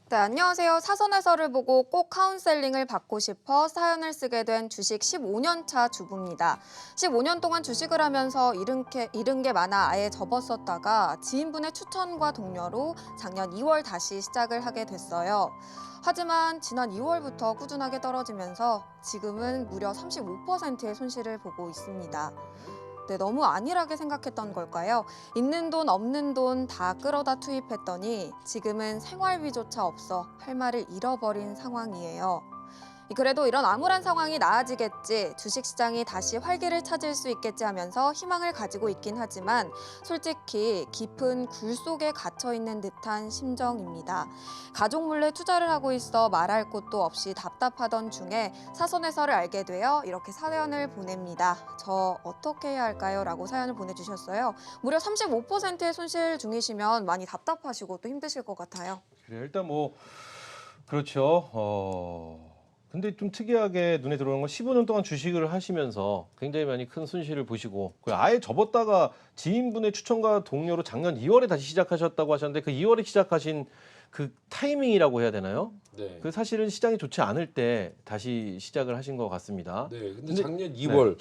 네, 안녕하세요. 사전 해설을 보고 꼭 카운셀링을 받고 싶어 사연을 쓰게 된 주식 15년 차 주부입니다. 15년 동안 주식을 하면서 잃은 게 많아 아예 접었었다가 지인분의 추천과 동료로 작년 2월 다시 시작을 하게 됐어요. 하지만 지난 2월부터 꾸준하게 떨어지면서 지금은 무려 35%의 손실을 보고 있습니다. 네, 너무 안일하게 생각했던 걸까요? 있는 돈 없는 돈 다 끌어다 투입했더니 지금은 생활비조차 없어 할 말을 잃어버린 상황이에요. 그래도 이런 암울한 상황이 나아지겠지, 주식시장이 다시 활기를 찾을 수 있겠지 하면서 희망을 가지고 있긴 하지만 솔직히 깊은 굴 속에 갇혀 있는 듯한 심정입니다. 가족 몰래 투자를 하고 있어 말할 곳도 없이 답답하던 중에 사선 해설을 알게 되어 이렇게 사연을 보냅니다. 저 어떻게 해야 할까요? 라고 사연을 보내주셨어요. 무려 35%의 손실 중이시면 많이 답답하시고 또 힘드실 것 같아요. 그래요. 일단 뭐 그렇죠. 근데 좀 특이하게 눈에 들어오는 건 15년 동안 주식을 하시면서 굉장히 많이 큰 손실을 보시고 아예 접었다가 지인분의 추천과 동료로 작년 2월에 다시 시작하셨다고 하셨는데 그 2월에 시작하신 그 타이밍이라고 해야 되나요? 네. 그 사실은 시장이 좋지 않을 때 다시 시작을 하신 것 같습니다. 네. 근데 작년 2월,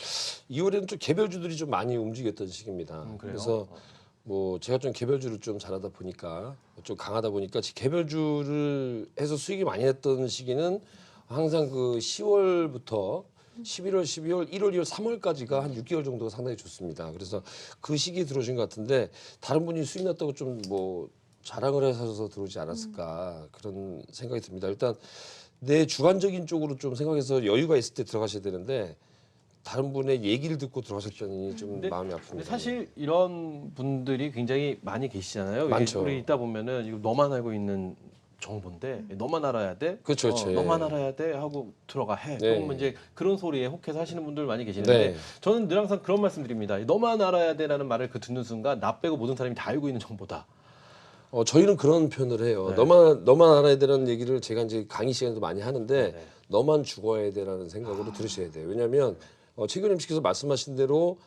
2월에는 좀 개별주들이 좀 많이 움직였던 시기입니다. 그래요? 그래서 뭐 제가 좀 개별주를 좀 잘하다 보니까 좀 강하다 보니까 개별주를 해서 수익이 많이 났던 시기는 항상 그 10월부터 11월, 12월, 1월, 2월, 3월까지가 한 6개월 정도가 상당히 좋습니다. 그래서 그 시기에 들어오신 것 같은데 다른 분이 수익 났다고 좀 뭐 자랑을 해서 들어오지 않았을까 그런 생각이 듭니다. 일단 내 주관적인 쪽으로 좀 생각해서 여유가 있을 때 들어가셔야 되는데 다른 분의 얘기를 듣고 들어가셨더니 좀 근데- 마음이 근데 아픕니다. 사실 이런 분들이 굉장히 많이 계시잖아요. 많죠. 우리 있다 보면은 이거 너만 알고 있는 정보인데 너만 알아야 돼. 그렇죠, 그렇죠. 너만 알아야 돼 하고 들어가 해. 네. 조금 이제 그런 소리에 혹해서 하시는 분들 많이 계시는데 네. 저는 늘 항상 그런 말씀드립니다. 너만 알아야 돼라는 말을 그 듣는 순간 나 빼고 모든 사람이 다 알고 있는 정보다. 저희는 그런 표현을 해요. 네. 너만 알아야 되는 얘기를 제가 이제 강의 시간에도 많이 하는데 네. 너만 죽어야 돼라는 생각으로 들으셔야 돼요. 왜냐하면 최근 MC께서 말씀하신 대로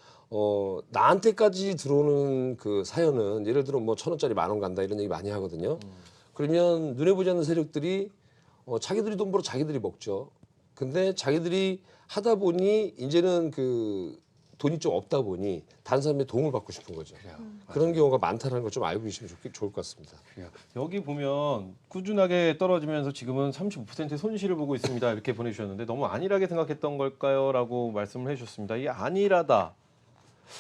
나한테까지 들어오는 그 사연은 예를 들어 뭐 1,000원짜리 10,000원 간다 이런 얘기 많이 하거든요. 그러면 눈에 보지 않는 세력들이 자기들이 돈 벌어 자기들이 먹죠. 근데 자기들이 하다 보니 이제는 그 돈이 좀 없다 보니 다른 사람의 도움을 받고 싶은 거죠. 그런 경우가 많다는 걸 좀 알고 계시면 좋을 것 같습니다. 여기 보면 꾸준하게 떨어지면서 지금은 35%의 손실을 보고 있습니다. 이렇게 보내주셨는데 너무 안일하게 생각했던 걸까요? 라고 말씀을 해주셨습니다. 이 안일하다.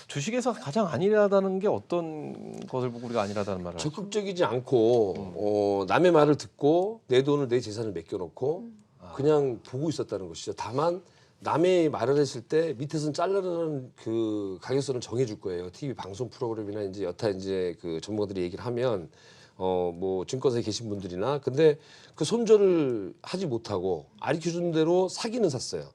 주식에서 가장 안일하다는 게 어떤 것을 보고 우리가 안일하다는 말을 하죠? 적극적이지 않고 남의 말을 듣고 내 돈을 내 재산을 맡겨놓고 그냥 보고 있었다는 것이죠. 다만 남의 말을 했을 때 밑에서는 잘라라는 그 가격선을 정해줄 거예요. TV 방송 프로그램이나 이제 여타 이제 그 전문가들이 얘기를 하면 뭐 증권사에 계신 분들이나 근데 그 손절을 하지 못하고 아리켜준 대로 사기는 샀어요.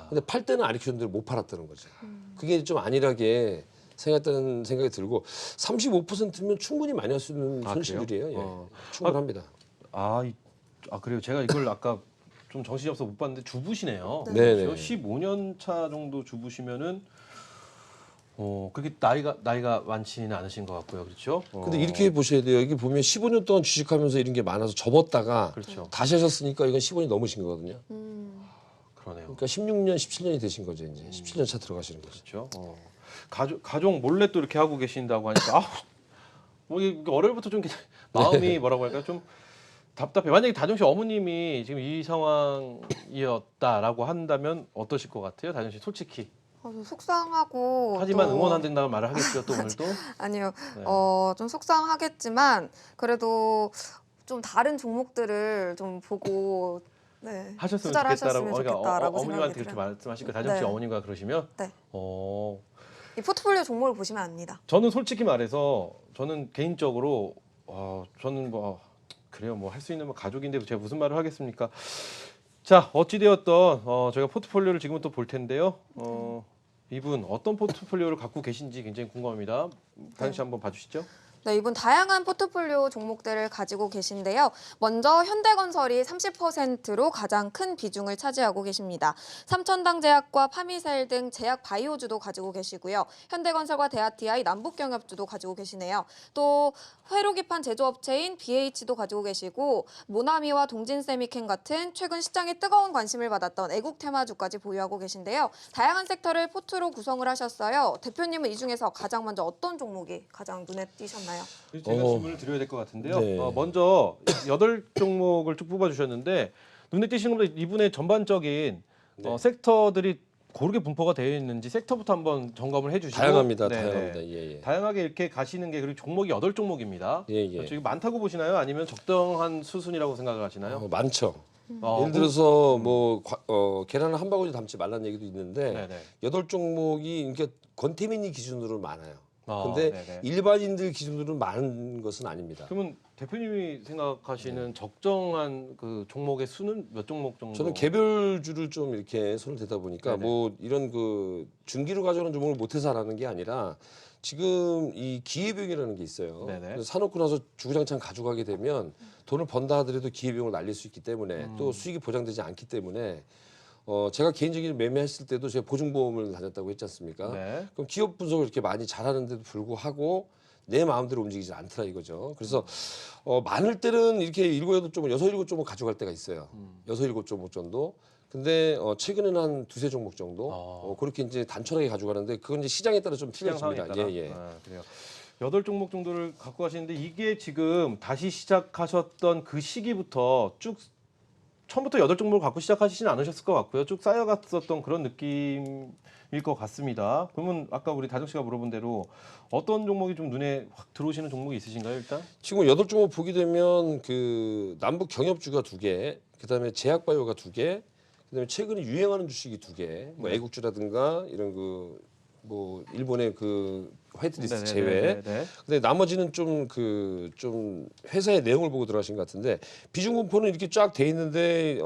근데 팔 때는 아리켜준 대로 못 팔았다는 거죠. 그게 좀 안일하게 생각했다는 생각이 들고 35%면 충분히 많이 할 수 있는 아, 손실들이에요. 그래요? 예. 충분합니다. 그래요. 제가 이걸 아까 좀 정신이 없어 못 봤는데 주부시네요. 네. 그렇죠? 15년 차 정도 주부시면은 그렇게 나이가 많지는 않으신 것 같고요. 그렇죠? 근데 이렇게 보셔야 돼요. 여기 보면 15년 동안 주식하면서 이런 게 많아서 접었다가 그렇죠. 다시 하셨으니까 이건 15년이 넘으신 거거든요. 그러네요. 그러니까 16년, 17년이 되신 거죠. 이제 17년 차 들어가시는 거죠. 그렇죠. 가족 몰래 또 이렇게 하고 계신다고 하니까 뭐 이게 월요일부터 좀 마음이 뭐라고 할까 좀 답답해. 만약에 다정 씨 어머님이 지금 이 상황이었다라고 한다면 어떠실 것 같아요? 다정 씨 솔직히. 좀 속상하고 하지만 또 응원한다는 말을 하겠죠. 또 오늘도. 아니요. 네. 좀 속상하겠지만 그래도 좀 다른 종목들을 좀 보고 네, 하셨으면 투자를 좋겠다라고. 하셨으면 좋겠다라고 어머님한테 생각이 그렇게 들어요. 말씀하시니까 다정 씨 네. 어머님과 그러시면 네. 어. 이 포트폴리오 종목을 보시면 압니다. 저는 솔직히 말해서 저는 개인적으로 저는 뭐 그래요. 뭐 할 수 있는 뭐 가족인데 제가 무슨 말을 하겠습니까? 자, 어찌되었던 저희가 포트폴리오를 지금은 또 볼 텐데요. 이분 어떤 포트폴리오를 갖고 계신지 굉장히 궁금합니다. 다현 씨 한번 봐주시죠. 네, 이분 다양한 포트폴리오 종목들을 가지고 계신데요. 먼저 현대건설이 30%로 가장 큰 비중을 차지하고 계십니다. 삼천당제약과 파미셀 등 제약 바이오주도 가지고 계시고요. 현대건설과 대아티아이, 남북경협주도 가지고 계시네요. 또 회로기판 제조업체인 BH도 가지고 계시고 모나미와 동진세미캔 같은 최근 시장에 뜨거운 관심을 받았던 애국 테마주까지 보유하고 계신데요. 다양한 섹터를 포트로 구성을 하셨어요. 대표님은 이 중에서 가장 먼저 어떤 종목이 가장 눈에 띄셨나요? 제가 질문을 드려야 될 것 같은데요. 네. 먼저 8종목을 쭉 뽑아주셨는데 눈에 띄시는 것보다 이분의 전반적인 네. 섹터들이 고르게 분포가 되어 있는지 섹터부터 한번 점검을 해주시고 다양합니다. 네, 다양합니다. 네. 예, 예. 다양하게 이렇게 가시는 게 그리고 종목이 8종목입니다. 예, 예. 지금 많다고 보시나요? 아니면 적당한 수순이라고 생각을 하시나요? 많죠. 어, 예를 들어서 뭐 계란을 한 바구니 담지 말라는 얘기도 있는데 네네. 8종목이 그러니까 권태민이 기준으로 많아요. 근데 네네. 일반인들 기준으로는 많은 것은 아닙니다. 그러면 대표님이 생각하시는 적정한 그 종목의 수는 몇 종목 정도? 저는 개별주를 좀 이렇게 손을 대다 보니까 네네. 뭐 이런 그 중기로 가져오는 종목을 못해서 안 하는 게 아니라 지금 이 기회비용이라는 게 있어요. 네네. 그래서 사놓고 나서 주구장창 가져가게 되면 돈을 번다 하더라도 기회비용을 날릴 수 있기 때문에 또 수익이 보장되지 않기 때문에 제가 개인적인 매매했을 때도 제가 보증보험을 다녔다고 했지 않습니까? 네. 그럼 기업 분석을 이렇게 많이 잘하는데도 불구하고 내 마음대로 움직이지 않더라 이거죠. 그래서 많을 때는 이렇게 7, 8종목, 6, 7종목 가져갈 때가 있어요. 6, 7종목 정도. 근데 최근에는 한 2, 3종목 정도 그렇게 이제 단촐하게 가져가는데 그건 이제 시장에 따라 좀 시장 상황에 틀려집니다. 따라. 예, 예. 그래요. 8종목 정도를 갖고 가시는데 이게 지금 다시 시작하셨던 그 시기부터 쭉 처음부터 8종목을 갖고 시작하시지는 않으셨을 것 같고요. 쭉 쌓여갔었던 그런 느낌일 것 같습니다. 그러면 아까 우리 다정 씨가 물어본 대로 어떤 종목이 좀 눈에 확 들어오시는 종목이 있으신가요, 일단? 지금 8종목 보게 되면 그 남북 경협주가 2개, 그다음에 제약바이오가 2개, 그다음에 최근에 유행하는 주식이 2개, 뭐 애국주라든가 이런 그 뭐 일본의 그 화이트리스트 제외. 네네네네. 근데 나머지는 좀 회사의 내용을 보고 들어가신 것 같은데 비중 분포는 이렇게 쫙 돼 있는데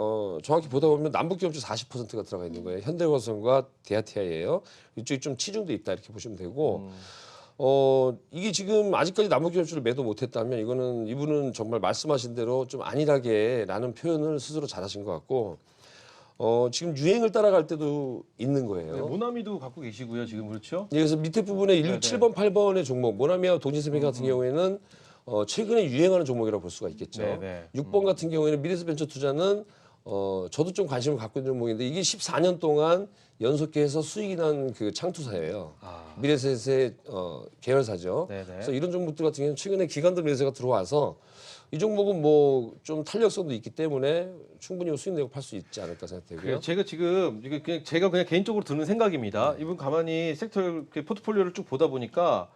정확히 보다 보면 남북경협주 40%가 들어가 있는 거예요. 현대건설과 대아티아이예요. 이쪽이 좀 치중돼 있다 이렇게 보시면 되고. 이게 지금 아직까지 남북경협주를 매도 못했다면 이거는 이분은 정말 말씀하신 대로 좀 안일하게라는 표현을 스스로 잘하신 것 같고. 지금 유행을 따라갈 때도 있는 네, 거예요. 모나미도 갖고 계시고요, 지금 그렇죠? 예, 그래서 밑에 부분에 네네. 7번, 8번의 종목, 모나미와 동진세미 같은 경우에는 최근에 유행하는 종목이라고 볼 수가 있겠죠. 네네. 6번 같은 경우에는 미래에셋벤처 투자는 저도 좀 관심을 갖고 있는 종목인데 이게 14년 동안 연속해서 수익이 난 그 창투사예요. 미래에셋의 계열사죠. 네네. 그래서 이런 종목들 같은 경우는 최근에 기관들 매수가 들어와서 이 종목은 뭐 좀 탄력성도 있기 때문에 충분히 수익 내고 팔 수 있지 않을까 생각되고요. 그래요. 제가 지금 이게 그냥 제가 그냥 개인적으로 드는 생각입니다. 이분 가만히 섹터 이렇게 포트폴리오를 쭉 보다 보니까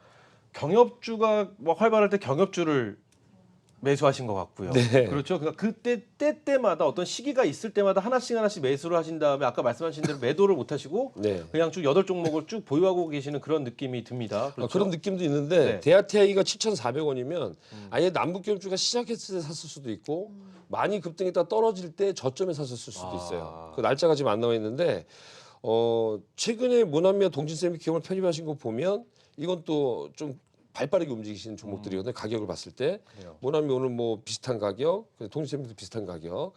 경협주가 뭐 활발할 때 경협주를 매수하신 것 같고요. 네. 그렇죠. 그러니까 그때 때마다 어떤 시기가 있을 때마다 하나씩 매수를 하신 다음에 아까 말씀하신 대로 매도를 못 하시고 네. 그냥 쭉 8종목을 쭉 보유하고 계시는 그런 느낌이 듭니다. 그렇죠? 그런 느낌도 있는데 네. 대아티아이가 7,400원이면 아예 남북경협주가 시작했을 때 샀을 수도 있고 많이 급등했다 떨어질 때 저점에 샀을 수도 있어요. 그 날짜가 지금 안 나와 있는데 최근에 모나미와 동진세미캠을 편입하신 거 보면 이건 또 좀 발빠르게 움직이시는 종목들이거든요. 가격을 봤을 때 그래요. 모나미 오늘 뭐 비슷한 가격, 동진세미도 비슷한 가격.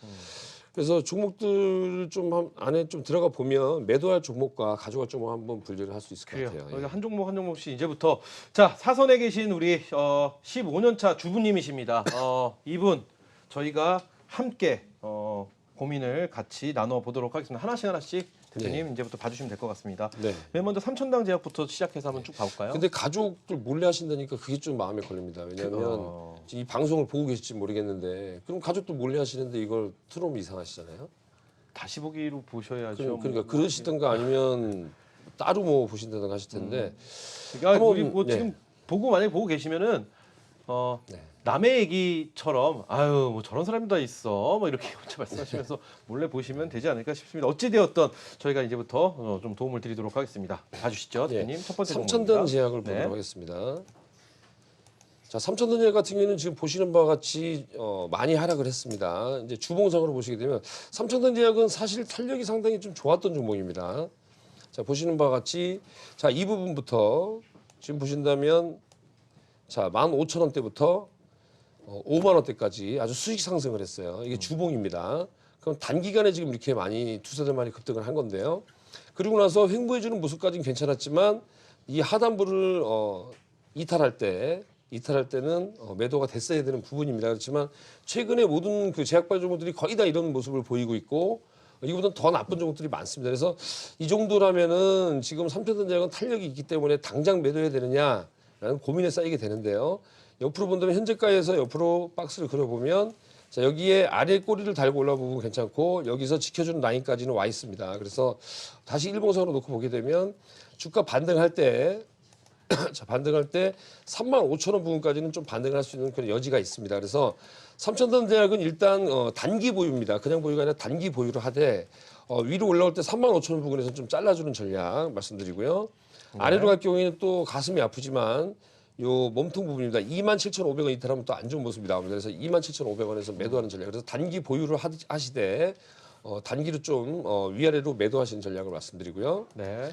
그래서 종목들 좀 안에 좀 들어가 보면 매도할 종목과 가져갈 종목 한번 분류를 할 수 있을 것 그래요. 같아요. 그래서 예. 한 종목 한 종목씩 이제부터 자 사선에 계신 우리 15년차 주부님이십니다. 이분 저희가 함께 고민을 같이 나눠 보도록 하겠습니다. 하나씩 대표님 이제부터 봐주시면 될 것 같습니다. 네. 맨 먼저 삼천당 제약부터 시작해서 한번 쭉 봐볼까요? 근데 가족들 몰래 하신다니까 그게 좀 마음에 걸립니다. 왜냐하면 이 방송을 보고 계실지 모르겠는데 그럼 가족들 몰래 하시는데 이걸 틀어놓으면 이상하시잖아요. 다시 보기로 보셔야죠. 그러니까 그러시든가 아니면 따로 뭐 보신다든가 하실 텐데 그러니까 우리 한번, 뭐 네. 지금 만약에 보고 계시면은 네. 남의 얘기처럼 아유 뭐 저런 사람이 다 있어 뭐 이렇게 혼자 말씀하시면서 몰래 보시면 되지 않을까 싶습니다. 어찌 되었던 저희가 이제부터 좀 도움을 드리도록 하겠습니다. 봐주시죠, 대표님. 첫 번째 삼천단 종목입니다. 제약을 네. 보도록 하겠습니다. 자, 삼천단 제약 같은 경우에는 지금 보시는 바와 같이 많이 하락을 했습니다. 이제 주봉상으로 보시게 되면 삼천단 제약은 사실 탄력이 상당히 좀 좋았던 종목입니다. 자, 보시는 바와 같이 자, 이 부분부터 지금 보신다면 자, 15,000원대부터 5만 원대까지 아주 수익 상승을 했어요. 이게 주봉입니다. 그럼 단기간에 지금 이렇게 많이 투자들 많이 급등을 한 건데요. 그리고 나서 횡보해주는 모습까지는 괜찮았지만 이 하단부를 이탈할 때는 매도가 됐어야 되는 부분입니다. 그렇지만 최근에 모든 그 제약발 종목들이 거의 다 이런 모습을 보이고 있고 이거보다는 더 나쁜 종목들이 많습니다. 그래서 이 정도라면은 지금 삼천전자약은 탄력이 있기 때문에 당장 매도해야 되느냐라는 고민에 쌓이게 되는데요. 옆으로 본다면 현재가에서 옆으로 박스를 그려보면 자, 여기에 아래 꼬리를 달고 올라온 부분 괜찮고 여기서 지켜주는 라인까지는 와 있습니다. 그래서 다시 일봉상으로 놓고 보게 되면 주가 반등할 때 자, 반등할 때 35,000원 부분까지는 좀 반등을 할 수 있는 그런 여지가 있습니다. 그래서 삼천전자약은 일단 단기 보유입니다. 그냥 보유가 아니라 단기 보유를 하되 위로 올라올 때 35,000원 부분에서 좀 잘라주는 전략 말씀드리고요. 아래로 갈 경우에는 또 가슴이 아프지만 요 몸통 부분입니다. 27,500원 이탈하면 또 안 좋은 모습이 나옵니다. 그래서 27,500원에서 매도하는 전략. 그래서 단기 보유를 하시되 단기로 좀 위아래로 매도하시는 전략을 말씀드리고요. 네.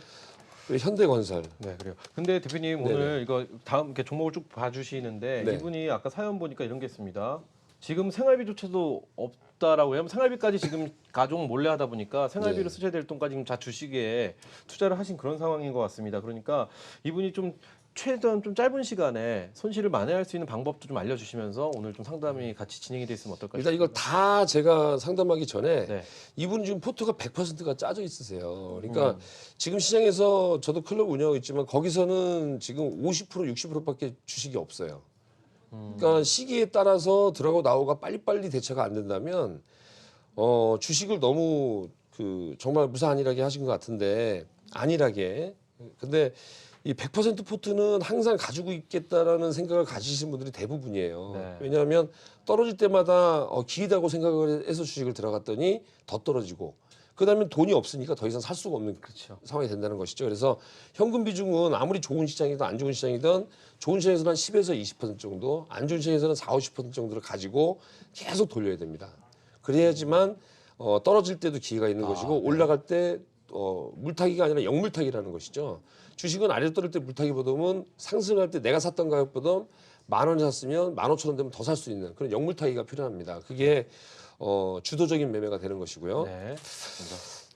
현대건설. 네, 그래요. 근데 대표님 네네. 오늘 이거 다음 이렇게 종목을 쭉 봐주시는데 네. 이분이 아까 사연 보니까 이런 게 있습니다. 지금 생활비조차도 없다라고 해요. 생활비까지 지금 가족 몰래 하다 보니까 생활비로 네. 쓰셔야 될 돈까지 지금 다 주식에 투자를 하신 그런 상황인 것 같습니다. 그러니까 이분이 좀 최대한 좀 짧은 시간에 손실을 만회할 수 있는 방법도 좀 알려주시면서 오늘 좀 상담이 같이 진행이 돼 있으면 어떨까 일단 싶습니다. 이걸 다 제가 상담하기 전에 네. 이분 지금 포트가 100%가 짜져 있으세요. 그러니까 지금 시장에서 저도 클럽 운영하고 있지만 거기서는 지금 50% 60%밖에 주식이 없어요. 그러니까 시기에 따라서 들어가고 나오가 빨리빨리 대처가 안 된다면 주식을 너무 그 정말 무사안일하게 하신 것 같은데 안일하게. 근데 이 100% 포트는 항상 가지고 있겠다라는 생각을 가지신 분들이 대부분이에요. 네. 왜냐하면 떨어질 때마다 기이다고 생각을 해서 주식을 들어갔더니 더 떨어지고 그다음에 돈이 없으니까 더 이상 살 수가 없는 그렇죠. 상황이 된다는 것이죠. 그래서 현금 비중은 아무리 좋은 시장이든 안 좋은 시장이든 좋은 시장에서는 한 10에서 20% 정도, 안 좋은 시장에서는 4, 50% 정도를 가지고 계속 돌려야 됩니다. 그래야지만 떨어질 때도 기회가 있는 것이고 올라갈 때 물타기가 아니라 역물타기라는 것이죠. 주식은 아래로 떨어질 때 물타기보다는 상승할 때 내가 샀던 가격보다 10,000원에 샀으면 15,000원 되면 더 살 수 있는 그런 역물타기가 필요합니다. 그게 주도적인 매매가 되는 것이고요. 네.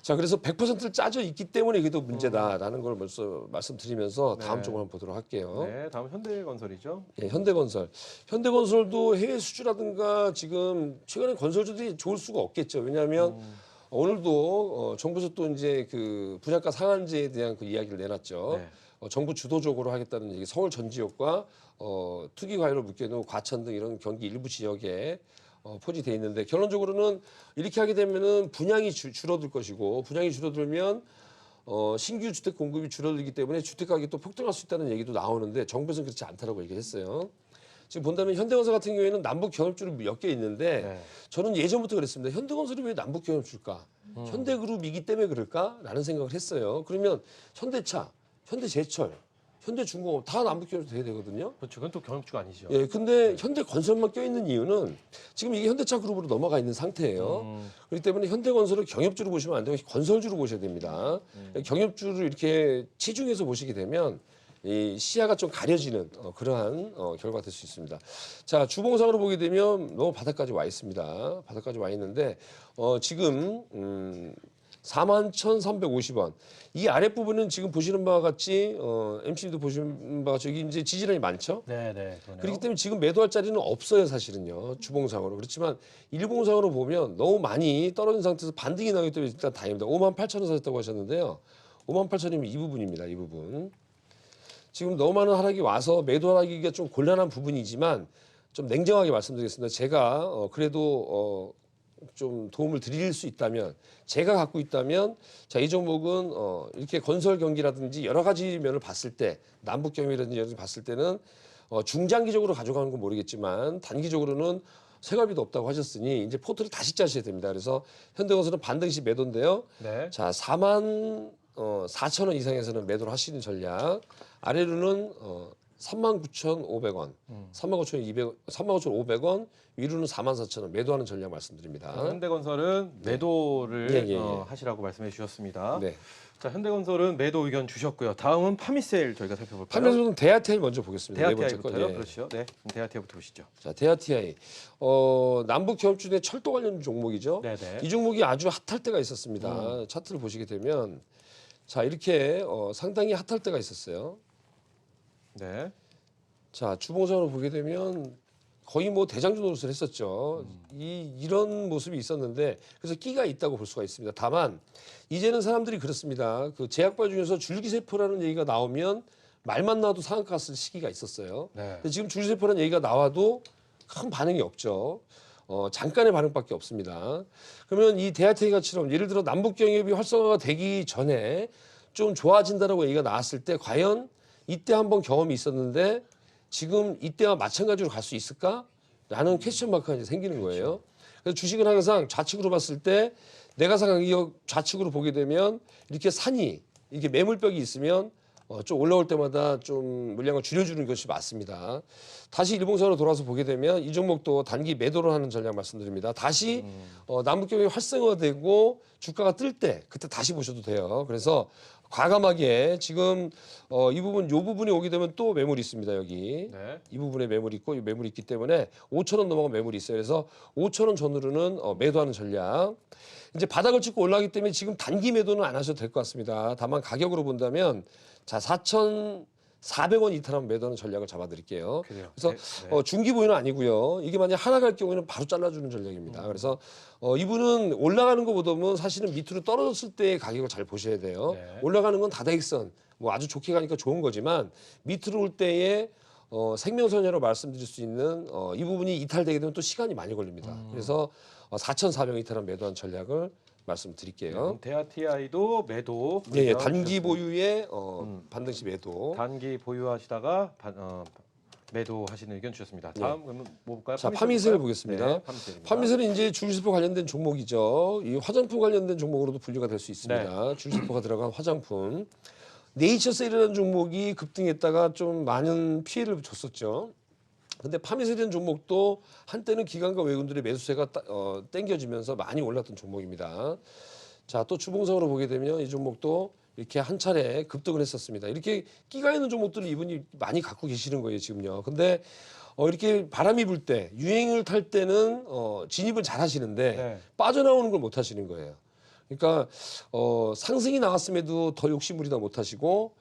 자, 그래서 100%를 짜져 있기 때문에 이게 더 문제다라는 걸 벌써 말씀드리면서 다음 네. 쪽을 한번 보도록 할게요. 네, 다음 현대건설이죠. 예, 현대건설. 현대건설도 해외 수주라든가 지금 최근에 건설주들이 좋을 수가 없겠죠. 왜냐하면 오늘도 정부에서 또 이제 그 분양가 상한제에 대한 그 이야기를 내놨죠. 네. 정부 주도적으로 하겠다는 얘기. 서울 전 지역과 투기 과열을 묶여놓은 과천 등 이런 경기 일부 지역에 포지돼 있는데 결론적으로는 이렇게 하게 되면은 분양이 줄어들 것이고 분양이 줄어들면 신규 주택 공급이 줄어들기 때문에 주택 가격이 또 폭등할 수 있다는 얘기도 나오는데 정부에서는 그렇지 않다라고 얘기를 했어요. 지금 본다면 현대건설 같은 경우에는 남북 경협주를 엮여 있는데 네. 저는 예전부터 그랬습니다. 현대건설이 왜 남북 경협줄까? 현대그룹이기 때문에 그럴까라는 생각을 했어요. 그러면 현대차, 현대제철, 현대중공업 다 남북 경협 돼야 되거든요. 그렇죠. 그건 또 경험주가 아니죠. 예, 근데 현대건설만 껴있는 이유는 지금 이게 현대차 그룹으로 넘어가 있는 상태예요. 그렇기 때문에 현대건설을 경협주로 보시면 안 되고 건설주로 보셔야 됩니다. 경협주를 이렇게 치중해서 보시게 되면 이 시야가 좀 가려지는 그러한 결과가 될 수 있습니다. 자, 주봉상으로 보게 되면 너무 바닥까지 와 있습니다. 바닥까지 와 있는데 지금 41,350원. 이 아랫부분은 지금 보시는 바와 같이 MC도 보시는 바와 같이 여기 이제 지지란이 많죠. 네, 네. 그러네요. 그렇기 때문에 지금 매도할 자리는 없어요, 사실은요. 주봉상으로. 그렇지만 일봉상으로 보면 너무 많이 떨어진 상태에서 반등이 나기 때문에 일단 다행입니다. 58,000원 사셨다고 하셨는데요. 58,000원이면 이 부분입니다. 이 부분. 지금 너무 많은 하락이 와서 매도하기가 좀 곤란한 부분이지만 좀 냉정하게 말씀드리겠습니다. 제가 그래도 좀 도움을 드릴 수 있다면 제가 갖고 있다면 자, 이 종목은 이렇게 건설 경기라든지 여러 가지 면을 봤을 때 남북 경기라든지 여러 가지 봤을 때는 중장기적으로 가져가는 건 모르겠지만 단기적으로는 생활비도 없다고 하셨으니 이제 포트를 다시 짜셔야 됩니다. 그래서 현대건설은 반등시 매도인데요. 네. 자, 44,000원 이상에서는 매도를 하시는 전략. 아래로는 39,500원, 39,500원, 위로는 44,000원 매도하는 전략 말씀드립니다. 현대건설은 매도를 예, 예, 예. 하시라고 말씀해 주셨습니다. 네. 자, 현대건설은 매도 의견 주셨고요. 다음은 파미세일 저희가 살펴볼까요? 판매소는 대하TI 먼저 보겠습니다. 네 번째 거. 대하티아이부터요. 예. 그렇죠. 네, 대하티아이부터 보시죠. 자, 대하TI. 남북 경협준의 철도 관련 종목이죠. 네네. 이 종목이 아주 핫할 때가 있었습니다. 차트를 보시게 되면 자, 이렇게 상당히 핫할 때가 있었어요. 네. 자, 주봉상으로 보게 되면 거의 뭐 대장주 노릇을 했었죠. 이런 모습이 있었는데 그래서 끼가 있다고 볼 수가 있습니다. 다만 이제는 사람들이 그렇습니다. 그 제약바 중에서 줄기세포라는 얘기가 나오면 말만 나와도 상한가 쓸 시기가 있었어요. 네. 근데 지금 줄기세포라는 얘기가 나와도 큰 반응이 없죠. 잠깐의 반응밖에 없습니다. 그러면 이 대하TI가처럼 예를 들어 남북 경협이 활성화가 되기 전에 좀 좋아진다라고 얘기가 나왔을 때 과연 이때 한번 경험이 있었는데 지금 이때와 마찬가지로 갈 수 있을까? 라는 퀘스천 마크가 이제 생기는 거예요. 그래서 주식은 항상 좌측으로 봤을 때 내가 상한 기업 좌측으로 보게 되면 이렇게 산이 이게 매물벽이 있으면 좀 올라올 때마다 좀 물량을 줄여주는 것이 맞습니다. 다시 일봉선으로 돌아서 보게 되면 이 종목도 단기 매도를 하는 전략 말씀드립니다. 다시 남북경협이 활성화되고 주가가 뜰 때 그때 다시 보셔도 돼요. 그래서 과감하게 지금 이 부분 요 부분이 오게 되면 또 매물이 있습니다. 여기 네. 이 부분에 매물이 있고 이 매물이 있기 때문에 5,000원 넘어간 매물이 있어요. 그래서 5,000원 전후로는 매도하는 전략. 이제 바닥을 찍고 올라가기 때문에 지금 단기 매도는 안 하셔도 될 것 같습니다. 다만 가격으로 본다면 자 4,400원 이탈하면 매도하는 전략을 잡아드릴게요. 그래요. 그래서 네. 중기 보유는 아니고요. 이게 만약 하나 갈 경우에는 바로 잘라주는 전략입니다. 그래서 이분은 올라가는 것보다는 사실은 밑으로 떨어졌을 때의 가격을 잘 보셔야 돼요. 네. 올라가는 건 다대익선 뭐 아주 좋게 가니까 좋은 거지만 밑으로 올 때에 생명선이라고 말씀드릴 수 있는 이 부분이 이탈되게 되면 또 시간이 많이 걸립니다. 그래서 4,400원 이탈한 매도한 전략을 말씀드릴게요. 대하티아이도 매도. 예, 예, 의견 단기 주셨습니다. 보유에 반등시 매도. 단기 보유하시다가 매도하시는 의견 주셨습니다. 다음 그러면 뭐 볼까요? 자, 파미셀 파미셀을 볼까요? 보겠습니다. 네, 파미셀입니다. 파미셀은 이제 줄기세포 관련된 종목이죠. 이 화장품 관련된 종목으로도 분류가 될 수 있습니다. 줄기세포가 들어간 화장품. 네이처셀이라는 종목이 급등했다가 좀 많은 피해를 줬었죠. 근데 파미셀이라는 종목도 한때는 기관과 외국인들의 매수세가 땡겨지면서 많이 올랐던 종목입니다. 자, 또 주봉상으로 보게 되면 이 종목도 이렇게 한 차례 급등을 했었습니다. 이렇게 끼가 있는 종목들을 이분이 많이 갖고 계시는 거예요, 지금요. 근데 이렇게 바람이 불 때, 유행을 탈 때는 진입을 잘 하시는데 네. 빠져나오는 걸 못 하시는 거예요. 그러니까 상승이 나왔음에도 더 욕심부리다 못 하시고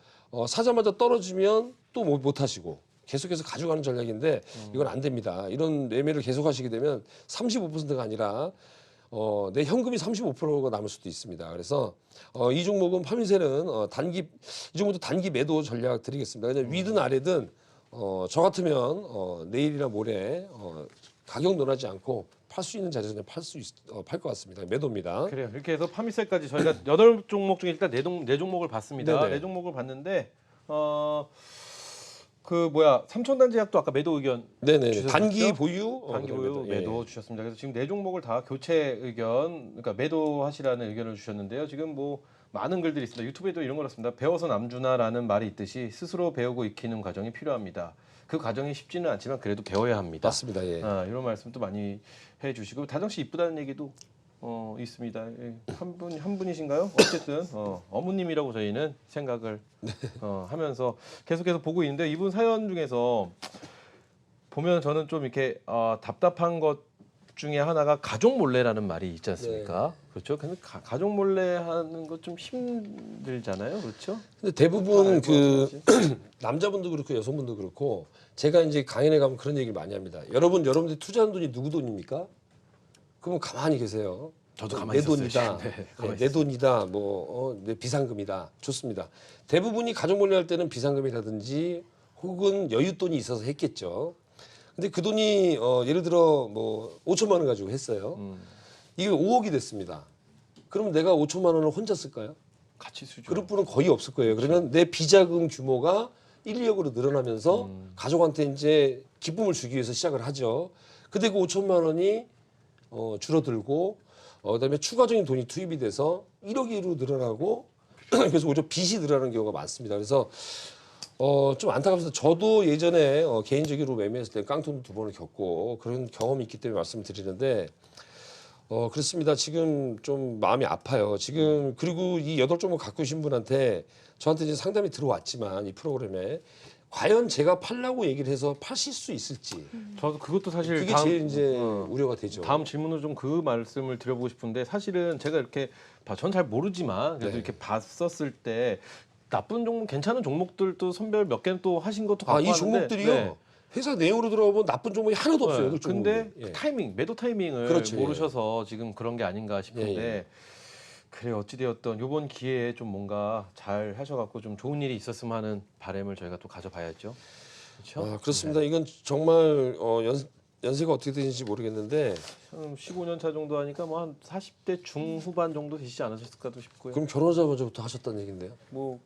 사자마자 떨어지면 또 못 하시고 계속해서 가져가는 전략인데 이건 안 됩니다. 이런 매매를 계속 하시게 되면 35%가 아니라 내 현금이 35%가 남을 수도 있습니다. 그래서 이 종목은 파미셀은 이 종목도 단기 매도 전략 드리겠습니다. 그냥 위든 아래든 저 같으면 내일이나 모레 가격 논하지 않고 팔 수 있는 자리에서 그냥 팔 것 같습니다. 매도입니다. 그래요. 이렇게 해서 파미셀까지 저희가 8종목 중에 일단 4종목을 봤습니다. 네네. 4종목을 봤는데 삼천단제약도 아까 매도 의견 네네. 주셨었죠? 단기 보유, 단기 그다음에 보유 예. 매도 주셨습니다. 그래서 지금 4종목을 다 교체 의견, 그러니까 매도하시라는 의견을 주셨는데요. 지금 뭐 많은 글들이 있습니다. 유튜브에도 이런 걸 했습니다. 배워서 남주나라는 말이 있듯이 스스로 배우고 익히는 과정이 필요합니다. 그 과정이 쉽지는 않지만 그래도 배워야 합니다. 맞습니다. 예. 이런 말씀도 많이 해주시고 다정 씨 이쁘다는 얘기도 있습니다. 예, 한 분이신가요? 어쨌든 어머님이라고 저희는 생각을 하면서 계속해서 보고 있는데 이분 사연 중에서 보면 저는 좀 이렇게 답답한 것 중에 하나가 가족 몰래라는 말이 있지 않습니까? 그렇죠. 근데 가족 몰래 하는 것 좀 힘들잖아요, 그렇죠? 근데 대부분 알고 하시지. 남자분도 그렇고 여성분도 그렇고 제가 이제 강연에 가면 그런 얘기를 많이 합니다. 여러분들 투자하는 돈이 누구 돈입니까? 그러면 가만히 계세요. 저도 가만히 내 돈이다. 있었어요. 네, 가만히 내 돈이다. 내 비상금이다. 좋습니다. 대부분이 가족 몰래 할 때는 비상금이라든지 혹은 여윳돈이 있어서 했겠죠. 근데 그 돈이 예를 들어 5천만 원 가지고 했어요. 이게 5억이 됐습니다. 그러면 내가 5천만 원을 혼자 쓸까요? 같이 쓰죠. 그럴 분은 거의 없을 거예요. 그러면 내 비자금 규모가 1, 2억으로 늘어나면서 가족한테 이제 기쁨을 주기 위해서 시작을 하죠. 근데 그 5천만 원이 줄어들고 그다음에 추가적인 돈이 투입이 돼서 1억으로 늘어나고 그래서 오히려 빚이 늘어나는 경우가 많습니다. 그래서 좀 안타깝습니다. 저도 예전에 개인적으로 매매했을 때 깡통 2번을 겪고 그런 경험이 있기 때문에 말씀을 드리는데 그렇습니다. 지금 좀 마음이 아파요. 지금 그리고 이 8종목 갖고 계신 분한테 저한테 이제 상담이 들어왔지만 이 프로그램에 과연 제가 팔라고 얘기를 해서 파실 수 있을지 저도 그것도 사실 그게 제일 이제 우려가 되죠. 다음 질문으로 좀 그 말씀을 드려보고 싶은데 사실은 제가 이렇게 전 잘 모르지만 그래도 네. 이렇게 봤었을 때 나쁜 종목, 괜찮은 종목들도 선별 몇 개는 또 하신 것도 아, 갖고 이 왔는데 종목들이요. 네. 회사 내용으로 들어가면 나쁜 종목이 하나도 없어요. 네. 여덟 근데 종목이. 그 예. 타이밍, 매도 타이밍을 그렇죠, 예. 모르셔서 지금 그런 게 아닌가 싶은데 예. 그래 어찌되었던 이번 기회에 좀 뭔가 잘 하셔갖고 좀 좋은 일이 있었으면 하는 바람을 저희가 또 가져봐야죠. 그렇죠? 그렇습니다. 이건 정말 연세가 어떻게 되는지 모르겠는데 15년 차 정도 하니까 뭐 한 40대 중후반 정도 되시지 않으셨을까도 싶고요. 그럼 결혼하자마자부터 하셨다는 얘긴데요. 뭐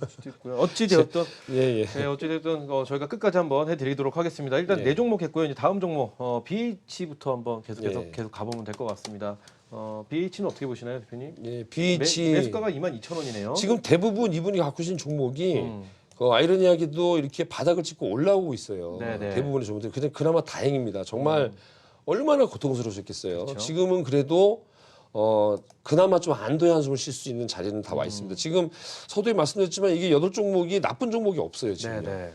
수도 있고요. 어찌되었든 예. 네, 어찌됐든 저희가 끝까지 한번 해드리도록 하겠습니다. 일단 예. 네 종목 했고요. 이제 다음 종목 BH부터 한번 계속 예. 가보면 될 것 같습니다. BH는 어떻게 보시나요, 대표님? 예, BH 매수가가 22,000원이네요. 지금 대부분 이분이 갖고 계신 종목이 아이러니하게도 이렇게 바닥을 찍고 올라오고 있어요. 네네. 대부분의 종목들. 근데 그나마 다행입니다. 정말 얼마나 고통스러우셨겠어요. 그렇죠. 지금은 그래도 그나마 좀 안도의 한숨을 쉴 수 있는 자리는 다 와 있습니다. 지금 서두에 말씀드렸지만 이게 8종목이 나쁜 종목이 없어요. 지금. 네네.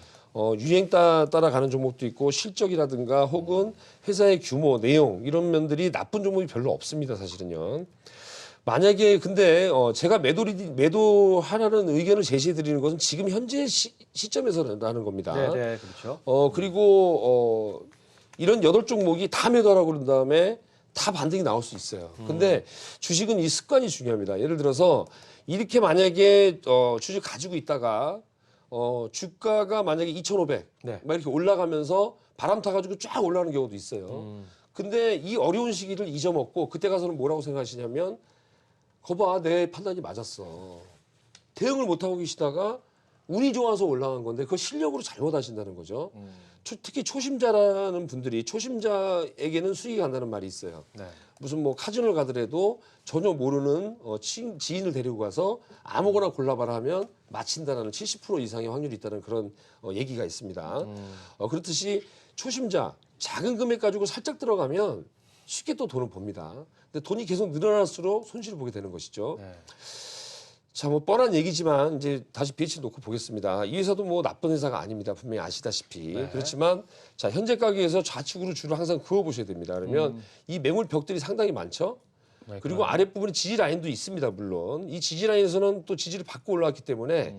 유행 따라가는 종목도 있고 실적이라든가 혹은 회사의 규모, 내용 이런 면들이 나쁜 종목이 별로 없습니다. 사실은요. 만약에 근데 제가 매도하라는 의견을 제시해 드리는 것은 지금 현재 시점에서라는 겁니다. 네네, 그렇죠. 그리고 이런 8종목이 다 매도하라고 그런 다음에 다 반등이 나올 수 있어요. 근데 주식은 이 습관이 중요합니다. 예를 들어서 이렇게 만약에 주식 가지고 있다가 주가가 만약에 2,500 네. 막 이렇게 올라가면서 바람 타가지고 쫙 올라가는 경우도 있어요. 근데 이 어려운 시기를 잊어먹고 그때 가서는 뭐라고 생각하시냐면 거봐 내 판단이 맞았어. 대응을 못하고 계시다가 운이 좋아서 올라간 건데 그거 실력으로 잘못하신다는 거죠. 특히 초심자라는 분들이 초심자에게는 수익이 간다는 말이 있어요. 네. 무슨 뭐 카지노를 가더라도 전혀 모르는 지인을 데리고 가서 아무거나 골라봐라 하면 맞힌다라는 70% 이상의 확률이 있다는 그런 얘기가 있습니다. 그렇듯이 초심자 작은 금액 가지고 살짝 들어가면 쉽게 또 돈을 법니다. 근데 돈이 계속 늘어날수록 손실을 보게 되는 것이죠. 네. 자, 뭐 뻔한 얘기지만 이제 다시 BH 놓고 보겠습니다. 이 회사도 뭐 나쁜 회사가 아닙니다. 분명히 아시다시피. 네. 그렇지만 자, 현재 가격에서 좌측으로 줄을 항상 그어 보셔야 됩니다. 그러면 이 매물 벽들이 상당히 많죠. 네, 그리고 아랫부분에 지지 라인도 있습니다. 물론 이 지지 라인에서는 또 지지를 받고 올라왔기 때문에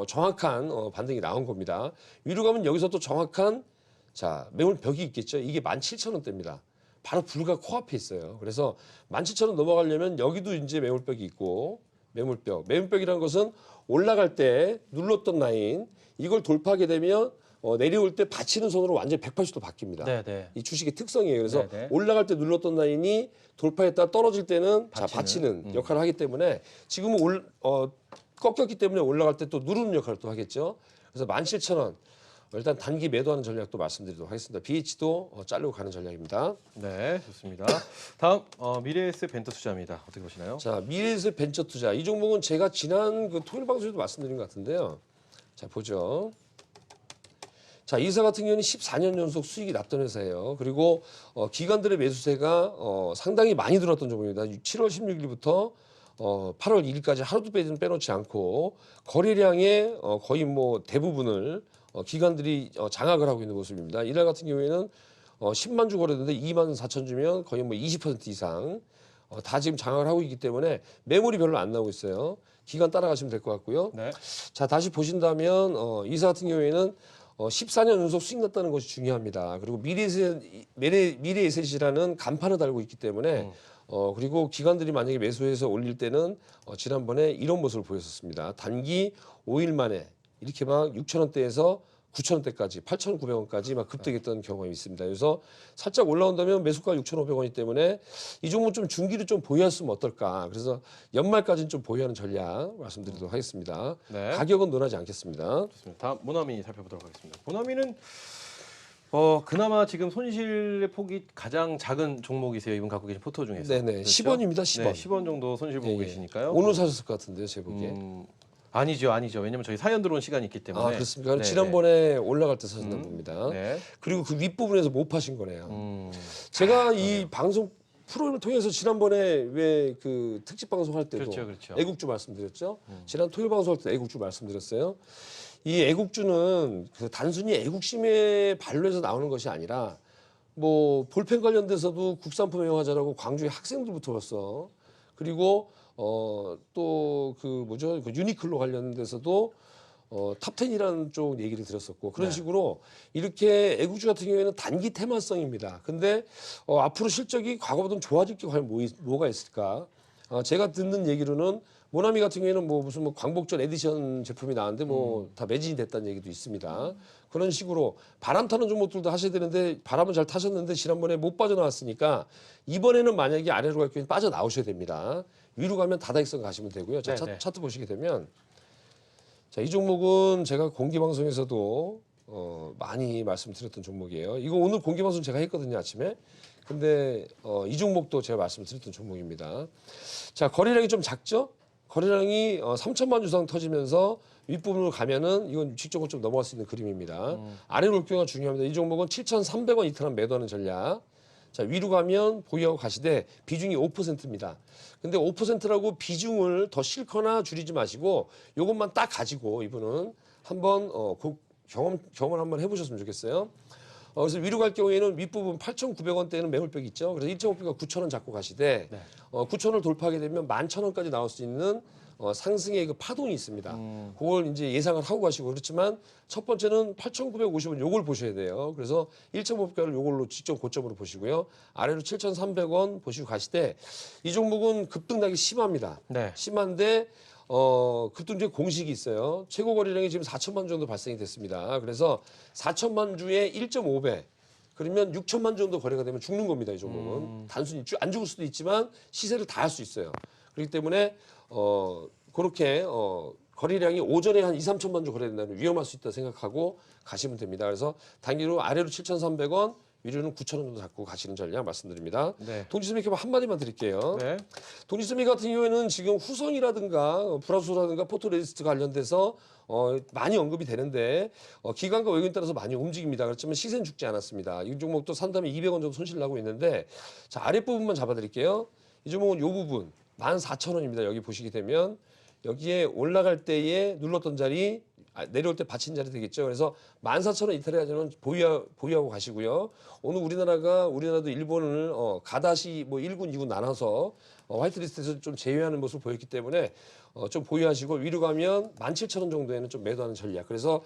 정확한 반등이 나온 겁니다. 위로 가면 여기서 또 정확한 자, 매물 벽이 있겠죠. 이게 17,000원대입니다. 바로 불과 코앞에 있어요. 그래서 17,000원 넘어가려면 여기도 이제 매물벽이 있고 매물벽이라는 것은 올라갈 때 눌렀던 라인 이걸 돌파하게 되면 내려올 때 받치는 손으로 완전히 180도 바뀝니다. 네네. 이 주식의 특성이에요. 그래서 네네. 올라갈 때 눌렀던 라인이 돌파했다 떨어질 때는 받치는 역할을 하기 때문에 지금은 꺾였기 때문에 올라갈 때 또 누르는 역할을 또 하겠죠. 그래서 17,000원 일단 단기 매도하는 전략도 말씀드리도록 하겠습니다. BH도 자르고 가는 전략입니다. 네, 좋습니다. 다음 미래에셋 벤처 투자입니다. 어떻게 보시나요? 자, 미래에셋 벤처 투자. 이 종목은 제가 지난 그 토요일 방송에도 말씀드린 것 같은데요. 자, 보죠. 자, 이 회사 같은 경우는 14년 연속 수익이 났던 회사예요. 그리고 기관들의 매수세가 상당히 많이 들어왔던 종목입니다. 7월 16일부터 8월 1일까지 하루도 빼놓지 않고 거래량의 거의 뭐 대부분을 기관들이 장악을 하고 있는 모습입니다. 이날 같은 경우에는 10만 주 거래됐는데 2만 4천 주면 거의 뭐 20% 이상 다 지금 장악을 하고 있기 때문에 매물이 별로 안 나오고 있어요. 기간 따라가시면 될 것 같고요. 네. 자, 다시 보신다면 이 회사 같은 경우에는 14년 연속 수익 났다는 것이 중요합니다. 그리고 미래에셋이라는 간판을 달고 있기 때문에 그리고 기관들이 만약에 매수해서 올릴 때는 지난번에 이런 모습을 보였었습니다. 단기 5일 만에 이렇게 막 6,000원대에서 9,000원대까지 8,900원까지 막 급등했던 경험이 있습니다. 그래서 살짝 올라온다면 매수가 6,500원이기 때문에 이 종목 좀 중기를 좀 보유했으면 어떨까. 그래서 연말까지는 좀 보유하는 전략 말씀드리도록 하겠습니다. 네. 가격은 논하지 않겠습니다. 좋습니다. 다음 모나미 살펴보도록 하겠습니다. 모나미는 그나마 지금 손실의 폭이 가장 작은 종목이세요. 이분 갖고 계신 포토 중에서. 네네. 그렇죠? 10원입니다. 10원. 네, 10원 정도 손실 보고 예, 예. 계시니까요. 오늘 사셨을 것 같은데요. 제 보기에. 아니죠. 왜냐면 저희 사연 들어온 시간이 있기 때문에. 아 그렇습니까? 네, 지난번에 올라갈 때 사셨나 봅니다. 네. 그리고 그 윗부분에서 못 파신 거네요. 제가 이 방송 프로그램을 통해서 지난번에 왜 그 특집 방송 할 때도 그렇죠. 애국주 말씀드렸죠. 지난 토요일 방송할 때 애국주 말씀드렸어요. 이 애국주는 그 단순히 애국심의 발로에서 나오는 것이 아니라 뭐 볼펜 관련돼서도 국산품 애호가자라고 광주의 학생들부터 벌써 그리고 또 그 뭐죠 그 유니클로 관련돼서도 탑10이라는 쪽 얘기를 들었었고 그런 네. 식으로 이렇게 애국주 같은 경우에는 단기 테마성입니다. 근데 앞으로 실적이 과거보다는 좋아질 게 과연 뭐가 있을까? 제가 듣는 얘기로는 모나미 같은 경우에는 뭐 무슨 뭐 광복절 에디션 제품이 나왔는데 뭐 다 매진이 됐다는 얘기도 있습니다. 그런 식으로 바람 타는 종목들도 하셔야 되는데 바람은 잘 타셨는데 지난번에 못 빠져나왔으니까 이번에는 만약에 아래로 갈 경우에 빠져나오셔야 됩니다. 위로 가면 다다익선 가시면 되고요. 자, 네. 차트 보시게 되면 자, 이 종목은 제가 공개방송에서도 많이 말씀드렸던 종목이에요. 이거 오늘 공개방송 제가 했거든요, 아침에. 근데 이 종목도 제가 말씀드렸던 종목입니다. 자, 거래량이 좀 작죠? 거래량이 3천만 주 이상 터지면서 윗부분으로 가면은 이건 직접으로 좀 넘어갈 수 있는 그림입니다. 아래로 올 경우가 중요합니다. 이 종목은 7,300원 이틀 한 매도하는 전략. 자, 위로 가면 보유하고 가시되 비중이 5%입니다. 근데 5%라고 비중을 더 실거나 줄이지 마시고 이것만 딱 가지고 이분은 한번 경험을 한번 해보셨으면 좋겠어요. 그래서 위로 갈 경우에는 윗부분 8,900원대에는 매물벽이 있죠. 그래서 1.5배가 9,000원 잡고 가시되 네. 9,000원을 돌파하게 되면 11,000원까지 나올 수 있는 상승의 그 파동이 있습니다. 그걸 이제 예상을 하고 가시고 그렇지만 첫 번째는 8,950원 요걸 보셔야 돼요. 그래서 1.5배를 요걸로 직접 고점으로 보시고요. 아래로 7,300원 보시고 가시되 이 종목은 급등락이 심합니다. 네. 심한데 급등주에 공식이 있어요. 최고 거래량이 지금 4천만 주 정도 발생이 됐습니다. 그래서 4천만 주에 1.5배. 그러면 6천만 주 정도 거래가 되면 죽는 겁니다. 이 종목은. 단순히 안 죽을 수도 있지만 시세를 다 할 수 있어요. 그렇기 때문에 그렇게 거래량이 오전에 한 2, 3천만 주 거래된다면 위험할 수 있다 생각하고 가시면 됩니다. 그래서 단기로 아래로 7,300원, 위로는 9,000원 정도 잡고 가시는 전략 말씀드립니다. 네. 동지스미캡 한마디만 드릴게요. 네. 동지스미 같은 경우에는 지금 후성이라든가 브라우스라든가 포토레지스트 관련돼서 많이 언급이 되는데 기관과 외국인 따라서 많이 움직입니다. 그렇지만 시세는 죽지 않았습니다. 이 종목도 산다면 200원 정도 손실 나고 있는데 자 아랫부분만 잡아드릴게요. 이 종목은 이 부분 14,000원입니다. 여기 보시게 되면 여기에 올라갈 때에 눌렀던 자리 내려올 때 받친 자리 되겠죠. 그래서 14,000원 이탈에 가지면 보유하고 가시고요. 오늘 우리나라도 일본을 가다시 뭐 1군, 2군 나눠서 화이트리스트에서 좀 제외하는 모습을 보였기 때문에 좀 보유하시고 위로 가면 17,000원 정도에는 좀 매도하는 전략. 그래서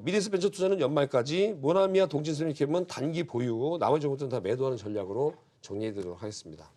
미래에셋 벤처 투자는 연말까지 모나미와 동진스미캡은 단기 보유, 나머지 종목들은 다 매도하는 전략으로 정리해 드리도록 하겠습니다.